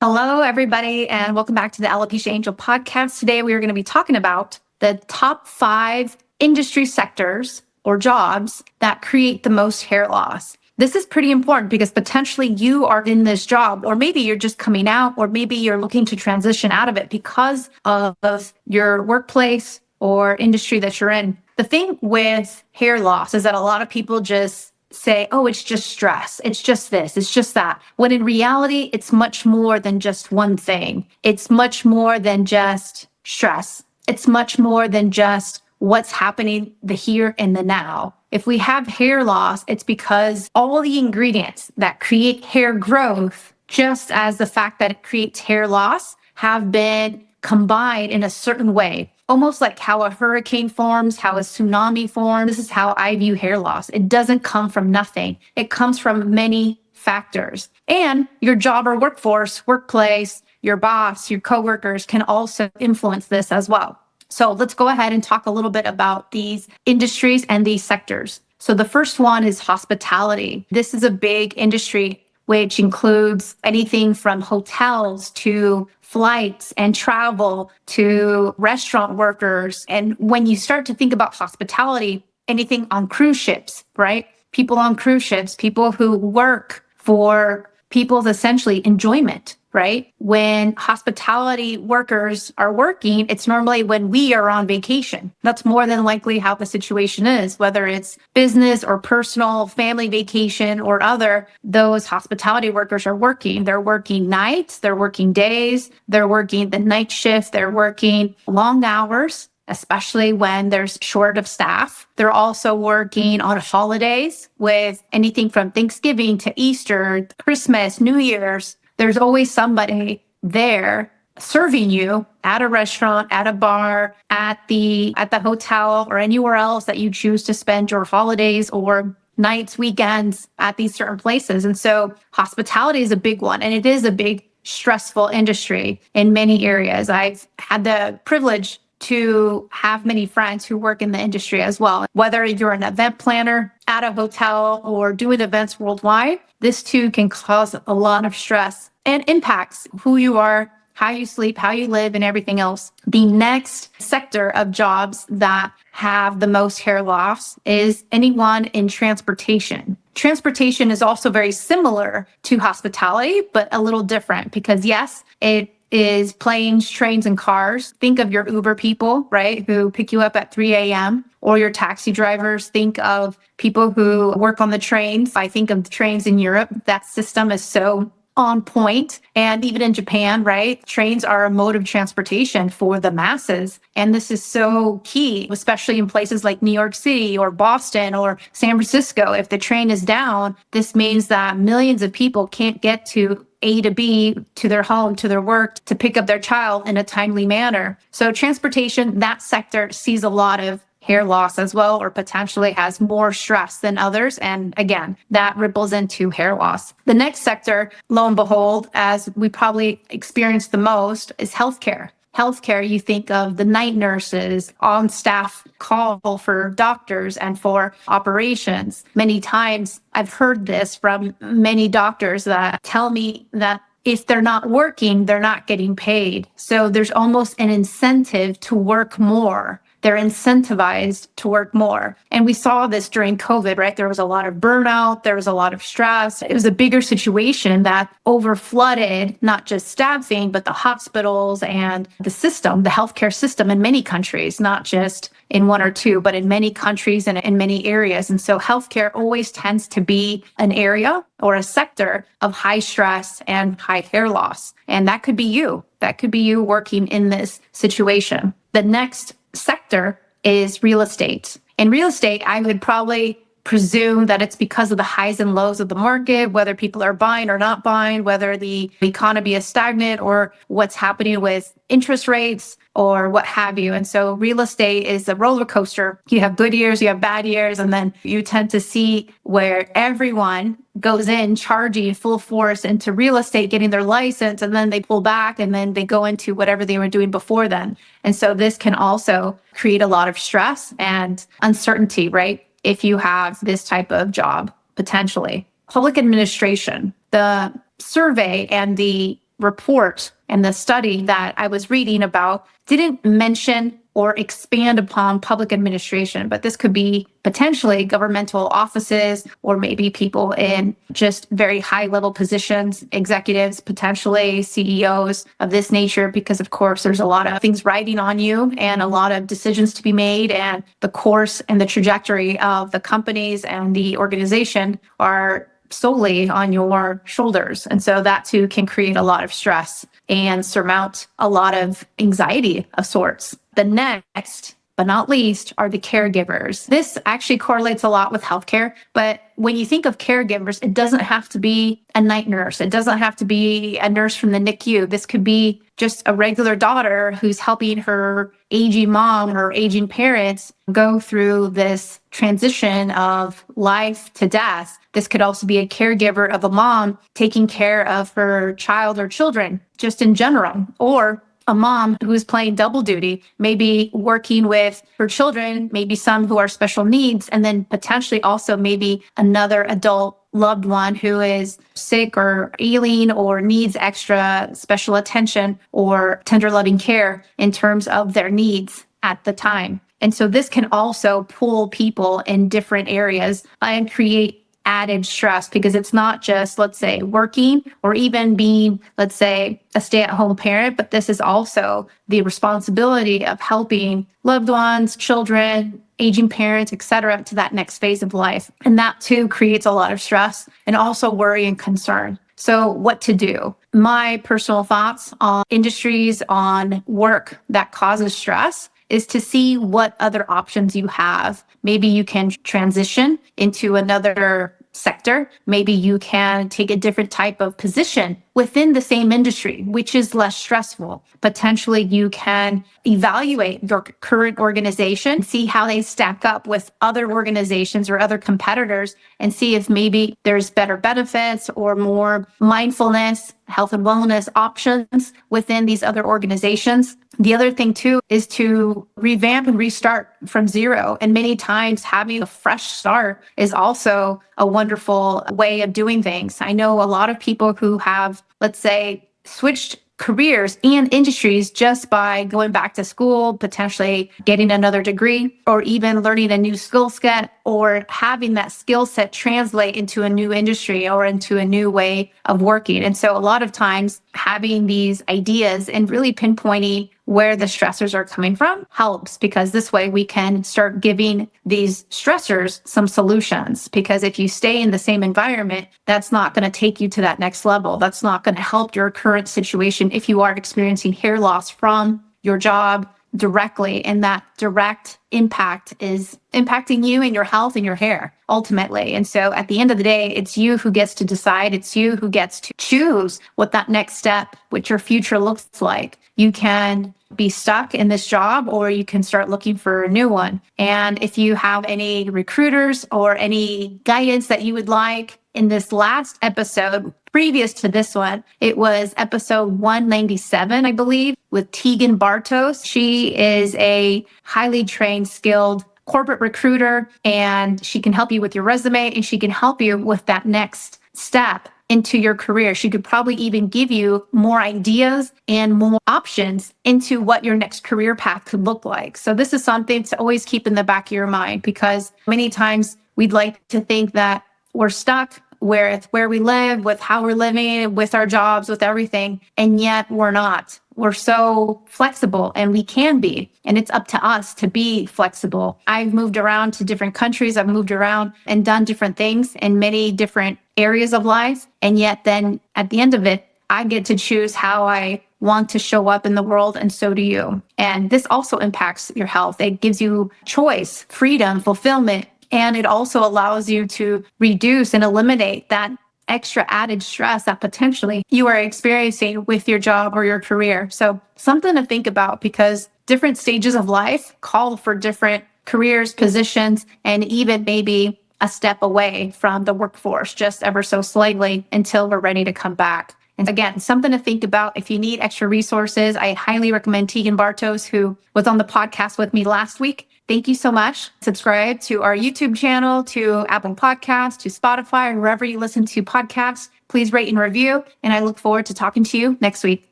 Hello, everybody, and welcome back to the Alopecia Angel podcast. Today, we are going to be talking about the top 5 industry sectors or jobs that create the most hair loss. This is pretty important because potentially you are in this job, or maybe you're just coming out, or maybe you're looking to transition out of it because of your workplace or industry that you're in. The thing with hair loss is that a lot of people just say, oh, it's just stress. It's just this. It's just that. When in reality, it's much more than just one thing. It's much more than just stress. It's much more than just what's happening the here and the now. If we have hair loss, it's because all the ingredients that create hair growth, just as the fact that it creates hair loss, have been combined in a certain way. Almost like how a hurricane forms, how a tsunami forms. This is how I view hair loss. It doesn't come from nothing. It comes from many factors. And your job or workplace, your boss, your coworkers can also influence this as well. So let's go ahead and talk a little bit about these industries and these sectors. So the first one is hospitality. This is a big industry which includes anything from hotels to flights and travel to restaurant workers. And when you start to think about hospitality, anything on cruise ships, right? People on cruise ships, people who work for people's essentially enjoyment, right? When hospitality workers are working, it's normally when we are on vacation. That's more than likely how the situation is, whether it's business or personal, family vacation or other, those hospitality workers are working. They're working nights, they're working days, they're working the night shift, they're working long hours, especially when there's short of staff. They're also working on holidays with anything from Thanksgiving to Easter, Christmas, New Year's. There's always somebody there serving you at a restaurant, at a bar, at the hotel, or anywhere else that you choose to spend your holidays or nights, weekends at these certain places. And so hospitality is a big one, and it is a big stressful industry in many areas. I've had the privilege to have many friends who work in the industry as well. Whether you're an event planner at a hotel or doing events worldwide, this too can cause a lot of stress and impacts who you are, how you sleep, how you live, and everything else. The next sector of jobs that have the most hair loss is anyone in transportation. Transportation is also very similar to hospitality, but a little different because yes, it is planes, trains, and cars. Think of your Uber people, right, who pick you up at 3 a.m. or your taxi drivers. Think of people who work on the trains. I think of the trains in Europe. That system is so on point. And even in Japan, right? Trains are a mode of transportation for the masses. And this is so key, especially in places like New York City or Boston or San Francisco. If the train is down, this means that millions of people can't get to A to B, to their home, to their work, to pick up their child in a timely manner. So transportation, that sector sees a lot of hair loss as well, or potentially has more stress than others. And again, that ripples into hair loss. The next sector, lo and behold, as we probably experience the most, is healthcare. Healthcare, you think of the night nurses, on staff call for doctors and for operations. Many times I've heard this from many doctors that tell me that if they're not working, they're not getting paid. So there's almost an incentive to work more. They're incentivized to work more. And we saw this during COVID, right? There was a lot of burnout. There was a lot of stress. It was a bigger situation that overflooded not just staffing, but the hospitals and the system, the healthcare system in many countries, not just in one or two, but in many countries and in many areas. And so healthcare always tends to be an area or a sector of high stress and high hair loss. And that could be you. That could be you working in this situation. The next sector is real estate. In real estate, I would probably presume that it's because of the highs and lows of the market, whether people are buying or not buying, whether the economy is stagnant or what's happening with interest rates or what have you. And so real estate is a roller coaster. You have good years, you have bad years, and then you tend to see where everyone goes in charging full force into real estate, getting their license, and then they pull back and then they go into whatever they were doing before then. And so this can also create a lot of stress and uncertainty, right? If you have this type of job, potentially. Public administration, the survey and the report and the study that I was reading about didn't mention or expand upon public administration, but this could be potentially governmental offices or maybe people in just very high level positions, executives, potentially CEOs of this nature, because of course there's a lot of things riding on you and a lot of decisions to be made, and the course and the trajectory of the companies and the organization are solely on your shoulders. And so that too can create a lot of stress and surmount a lot of anxiety of sorts. The next, but not least, are the caregivers. This actually correlates a lot with healthcare, but when you think of caregivers, it doesn't have to be a night nurse. It doesn't have to be a nurse from the NICU. This could be just a regular daughter who's helping her aging mom or aging parents go through this transition of life to death. This could also be a caregiver of a mom taking care of her child or children, just in general, or a mom who's playing double duty, maybe working with her children, maybe some who are special needs, and then potentially also maybe another adult loved one who is sick or ailing or needs extra special attention or tender loving care in terms of their needs at the time. And so this can also pull people in different areas and create added stress, because it's not just, let's say, working or even being, let's say, a stay-at-home parent, but this is also the responsibility of helping loved ones, children, aging parents, etc., to that next phase of life. And that too creates a lot of stress and also worry and concern. So what to do? My personal thoughts on industries, on work that causes stress, is to see what other options you have. Maybe you can transition into another sector. Maybe you can take a different type of position within the same industry, which is less stressful. Potentially, you can evaluate your current organization, see how they stack up with other organizations or other competitors, and see if maybe there's better benefits or more mindfulness, health and wellness options within these other organizations. The other thing too is to revamp and restart from zero. And many times having a fresh start is also a wonderful way of doing things. I know a lot of people who have, let's say, switched careers and industries just by going back to school, potentially getting another degree, or even learning a new skill set, or having that skill set translate into a new industry or into a new way of working. And so a lot of times having these ideas and really pinpointing where the stressors are coming from helps, because this way we can start giving these stressors some solutions. Because if you stay in the same environment, that's not going to take you to that next level. That's not going to help your current situation if you are experiencing hair loss from your job directly, and that direct impact is impacting you and your health and your hair ultimately. And so at the end of the day, it's you who gets to decide. It's you who gets to choose what that next step, what your future looks like. You can be stuck in this job, or you can start looking for a new one. And if you have any recruiters or any guidance that you would like, in this last episode, previous to this one, it was episode 197, I believe, with Tegan Bartos. She is a highly trained, skilled corporate recruiter, and she can help you with your resume, and she can help you with that next step into your career. She could probably even give you more ideas and more options into what your next career path could look like. So this is something to always keep in the back of your mind, because many times we'd like to think that we're stuck with where we live, with how we're living, with our jobs, with everything, and yet we're not. We're so flexible, and we can be, and it's up to us to be flexible. I've moved around to different countries. I've moved around and done different things in many different areas of life. And yet then at the end of it, I get to choose how I want to show up in the world, and so do you. And this also impacts your health. It gives you choice, freedom, fulfillment, and it also allows you to reduce and eliminate that extra added stress that potentially you are experiencing with your job or your career. So something to think about, because different stages of life call for different careers, positions, and even maybe a step away from the workforce just ever so slightly until we're ready to come back. And again, something to think about. If you need extra resources, I highly recommend Tegan Bartos, who was on the podcast with me last week. Thank you so much. Subscribe to our YouTube channel, to Apple Podcasts, to Spotify, or wherever you listen to podcasts. Please rate and review. And I look forward to talking to you next week.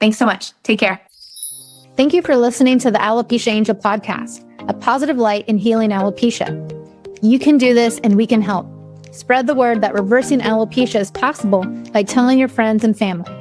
Thanks so much. Take care. Thank you for listening to the Alopecia Angel podcast, a positive light in healing alopecia. You can do this and we can help. Spread the word that reversing alopecia is possible by telling your friends and family.